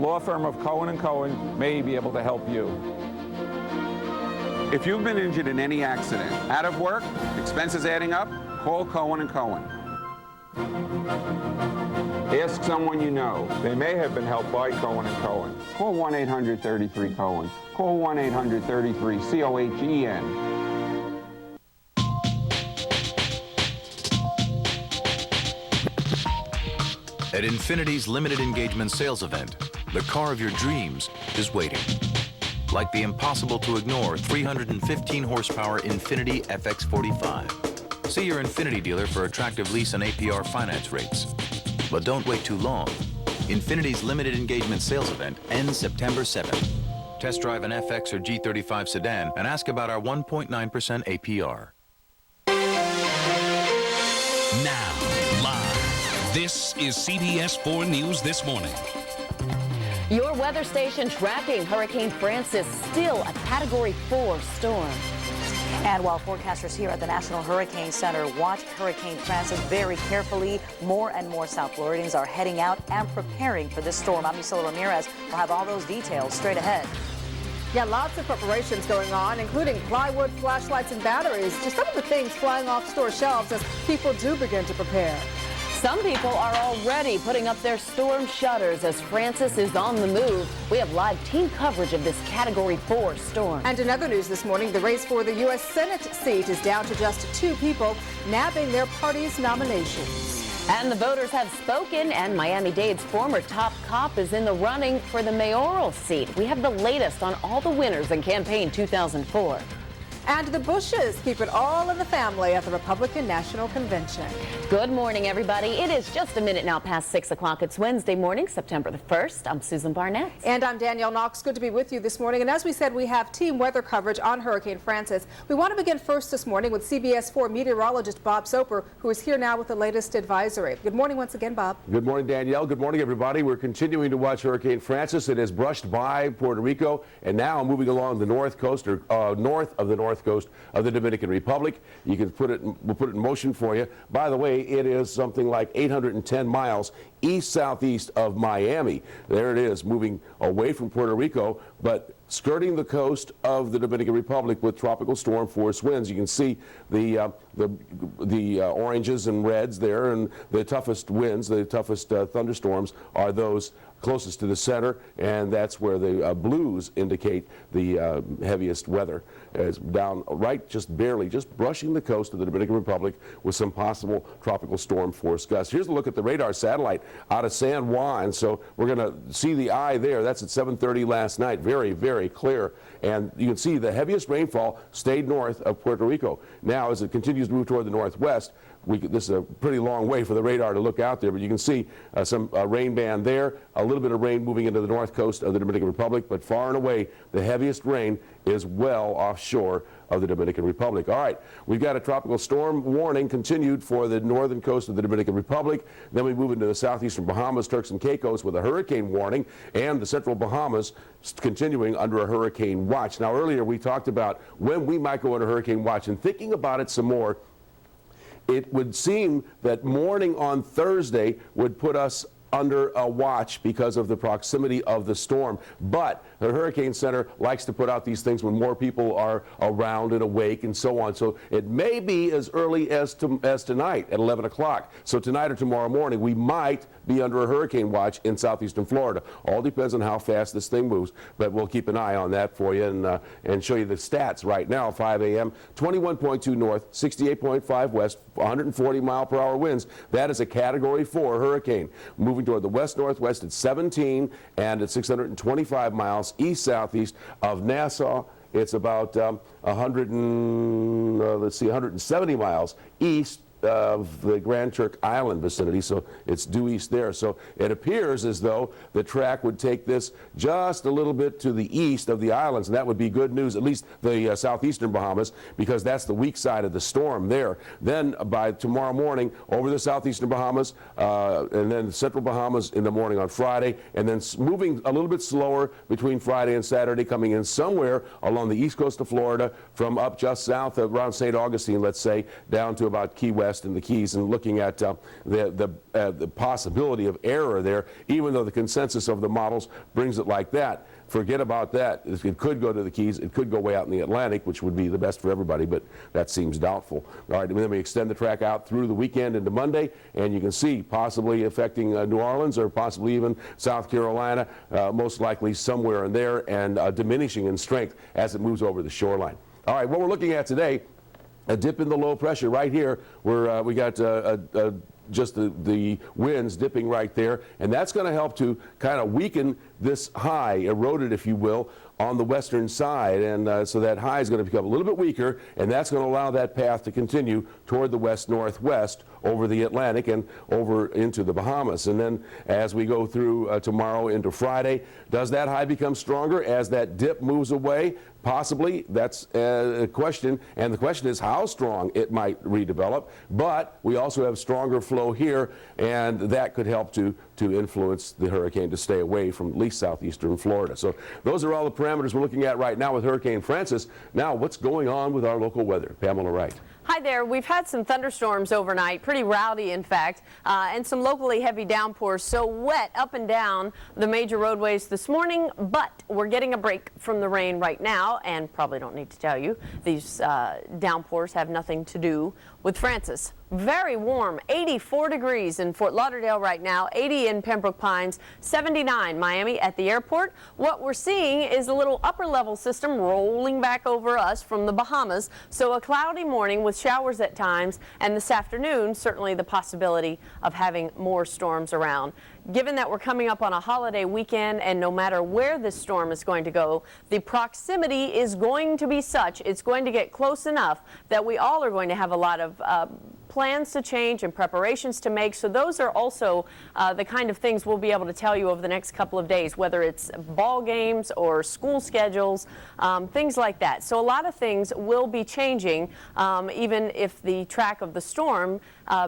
law firm of Cohen & Cohen may be able to help you. If you've been injured in any accident, out of work, expenses adding up, call Cohen & Cohen. Ask someone you know. They may have been helped by Cohen & Cohen. Call 1-800-33-COHEN. Call 1-800-33-COHEN. At Infinity's limited engagement sales event, the car of your dreams is waiting. Like the impossible-to-ignore 315 horsepower Infinity FX45. See your Infinity dealer for attractive lease and APR finance rates. But don't wait too long. Infinity's limited engagement sales event ends September 7th. Test drive an FX or G35 sedan and ask about our 1.9% APR. Now, live, this is CBS 4 News This Morning. Your weather station tracking Hurricane Francis, still a Category 4 storm. And while forecasters here at the National Hurricane Center watch Hurricane Francis very carefully, more and more South Floridians are heading out and preparing for this storm. I'm Priscilla Ramirez. We'll have all those details straight ahead. Yeah, lots of preparations going on, including plywood, flashlights, and batteries. Just some of the things flying off store shelves as people do begin to prepare. Some people are already putting up their storm shutters as Francis is on the move. We have live team coverage of this Category 4 storm. And in other news this morning, the race for the U.S. Senate seat is down to just 2 people, nabbing their party's nominations. And the voters have spoken, and Miami-Dade's former top cop is in the running for the mayoral seat. We have the latest on all the winners in campaign 2004. And the Bushes keep it all in the family at the Republican National Convention. Good morning, everybody. It is just a minute now past 6 o'clock. It's Wednesday morning, September the 1st. I'm Susan Barnett. And I'm Danielle Knox. Good to be with you this morning. And as we said, we have team weather coverage on Hurricane Francis. We want to begin first this morning with CBS 4 meteorologist Bob Soper, who is here now with the latest advisory. Good morning once again, Bob. Good morning, Danielle. Good morning, everybody. We're continuing to watch Hurricane Francis. It has brushed by Puerto Rico and now moving along the north coast, or north of the north coast of the Dominican Republic. You can we'll put it in motion for you. By the way, it is something like 810 miles east-southeast of Miami. There it is, moving away from Puerto Rico, but skirting the coast of the Dominican Republic with tropical storm force winds. You can see the oranges and reds there, and the toughest winds, the toughest thunderstorms are those closest to the center, and that's where the blues indicate the heaviest weather. It's down right, just barely, just brushing the coast of the Dominican Republic with some possible tropical storm force gusts. Here's a look at the radar satellite out of San Juan. So we're going to see the eye there. That's at 7:30 last night. Very, very clear. And you can see the heaviest rainfall stayed north of Puerto Rico. Now, as it continues to move toward the northwest, this is a pretty long way for the radar to look out there, but you can see some rain band there, a little bit of rain moving into the north coast of the Dominican Republic, but far and away, the heaviest rain is well offshore of the Dominican Republic. All right, we've got a tropical storm warning continued for the northern coast of the Dominican Republic. Then we move into the southeastern Bahamas, Turks and Caicos with a hurricane warning, and the central Bahamas continuing under a hurricane watch. Now, earlier we talked about when we might go into hurricane watch, and thinking about it some more, it would seem that morning on Thursday would put us under a watch because of the proximity of the storm. But the Hurricane Center likes to put out these things when more people are around and awake and so on. So it may be as early as tonight at 11 o'clock. So tonight or tomorrow morning, we might be under a hurricane watch in southeastern Florida. All depends on how fast this thing moves, but we'll keep an eye on that for you and show you the stats right now. 5 a.m., 21.2 north, 68.5 west, 140 mile per hour winds. That is a Category 4 hurricane. Moving toward the west-northwest at 17 and at 625 miles east-southeast of Nassau. It's about 170 miles east of the Grand Turk Island vicinity, so it's due east there. So it appears as though the track would take this just a little bit to the east of the islands, and that would be good news, at least the southeastern Bahamas, because that's the weak side of the storm there. Then by tomorrow morning, over the southeastern Bahamas, and then the central Bahamas in the morning on Friday, and then moving a little bit slower between Friday and Saturday, coming in somewhere along the east coast of Florida from up just south of around St. Augustine, let's say, down to about Key West west in the Keys and looking at the possibility of error there, even though the consensus of the models brings it like that. Forget about that. It could go to the Keys. It could go way out in the Atlantic, which would be the best for everybody, but that seems doubtful. All right, and then we extend the track out through the weekend into Monday, and you can see possibly affecting New Orleans or possibly even South Carolina, most likely somewhere in there, and diminishing in strength as it moves over the shoreline. All right, what we're looking at today, a dip in the low pressure right here, where we got just the winds dipping right there, and that's going to help to kind of weaken this high, erode it, if you will, on the western side, and so that high is going to become a little bit weaker, and that's going to allow that path to continue toward the west-northwest over the Atlantic and over into the Bahamas. And then as we go through tomorrow into Friday, does that high become stronger as that dip moves away? Possibly. That's a question, and the question is how strong it might redevelop. But we also have stronger flow here, and that could help to influence the hurricane to stay away from at least southeastern Florida. So those are all the parameters we're looking at right now with Hurricane Francis. Now, what's going on with our local weather? Pamela Wright. Hi there. We've had some thunderstorms overnight, pretty rowdy in fact, and some locally heavy downpours, so wet up and down the major roadways this morning, but we're getting a break from the rain right now, and probably don't need to tell you, these downpours have nothing to do with Francis. Very warm, 84 degrees in Fort Lauderdale right now, 80 in Pembroke Pines, 79 Miami at the airport. What we're seeing is a little upper level system rolling back over us from the Bahamas, so a cloudy morning with showers at times, and this afternoon certainly the possibility of having more storms around. Given that we're coming up on a holiday weekend, and no matter where this storm is going to go, the proximity is going to be such, it's going to get close enough that we all are going to have a lot of plans to change and preparations to make. So those are also the kind of things we'll be able to tell you over the next couple of days, whether it's ball games or school schedules, things like that. So a lot of things will be changing, even if the track of the storm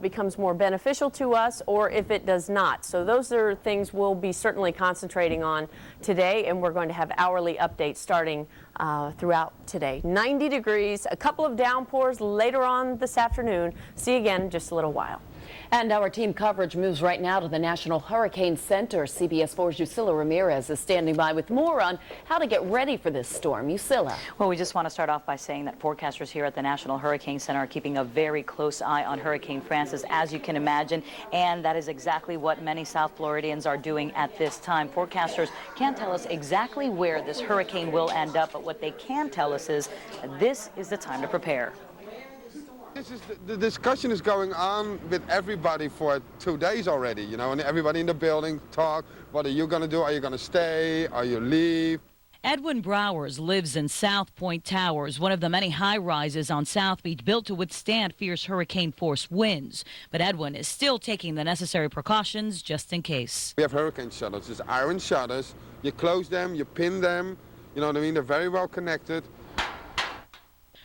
becomes more beneficial to us or if it does not. So those are things we'll be certainly concentrating on today, and we're going to have hourly updates starting throughout today. 90 degrees, a couple of downpours later on this afternoon. See you again in just a little while. And our team coverage moves right now to the National Hurricane Center. CBS 4's Yusila Ramirez is standing by with more on how to get ready for this storm. Yusila. Well, we just want to start off by saying that forecasters here at the National Hurricane Center are keeping a very close eye on Hurricane Francis, as you can imagine, and that is exactly what many South Floridians are doing at this time. Forecasters can't tell us exactly where this hurricane will end up, but what they can tell us is this is the time to prepare. The discussion is going on with everybody for 2 days already, you know, and everybody in the building talk, what are you going to do? Are you going to stay? Are you leave? Edwin Browers lives in South Point Towers, one of the many high-rises on South Beach built to withstand fierce hurricane-force winds. But Edwin is still taking the necessary precautions just in case. We have hurricane shutters, it's iron shutters. You close them, you pin them, you know what I mean? They're very well connected.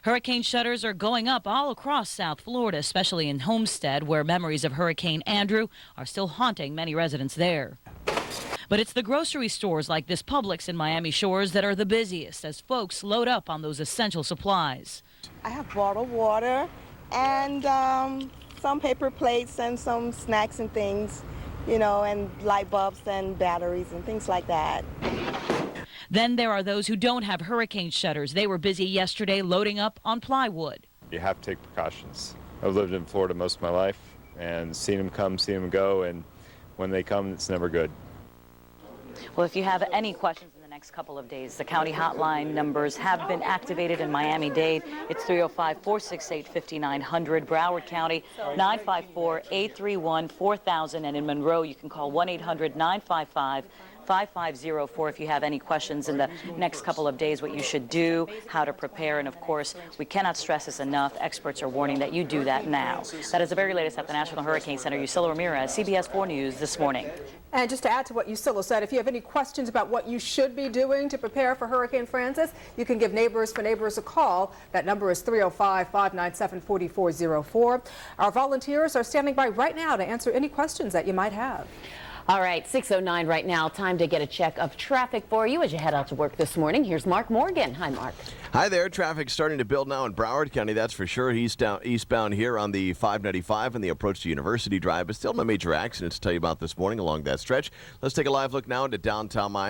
Hurricane shutters are going up all across South Florida, especially in Homestead, where memories of Hurricane Andrew are still haunting many residents there. But it's the grocery stores like this Publix in Miami Shores that are the busiest as folks load up on those essential supplies. I have bottled water and some paper plates and some snacks and things, you know, and light bulbs and batteries and things like that. Then there are those who don't have hurricane shutters. They were busy yesterday loading up on plywood. You have to take precautions. I've lived in Florida most of my life and seen them come, seen them go, and when they come, it's never good. Well, if you have any questions in the next couple of days, the county hotline numbers have been activated in Miami-Dade. It's 305-468-5900. Broward County, 954-831-4000. And in Monroe, you can call 1-800-955-5504 if you have any questions in the next couple of days, what you should do, how to prepare, and of course, we cannot stress this enough. Experts are warning that you do that now. That is the very latest at the National Hurricane Center. Yusila Ramirez, CBS 4 News this morning. And just to add to what Yusila said, if you have any questions about what you should be doing to prepare for Hurricane Francis, you can give Neighbors for Neighbors a call. That number is 305-597-4404. Our volunteers are standing by right now to answer any questions that you might have. All right, 6:09 right now. Time to get a check of traffic for you as you head out to work this morning. Here's Mark Morgan. Hi, Mark. Hi there. Traffic starting to build now in Broward County, that's for sure. Eastbound here on the 595 and the approach to University Drive, but still no major accidents to tell you about this morning along that stretch. Let's take a live look now into downtown Miami.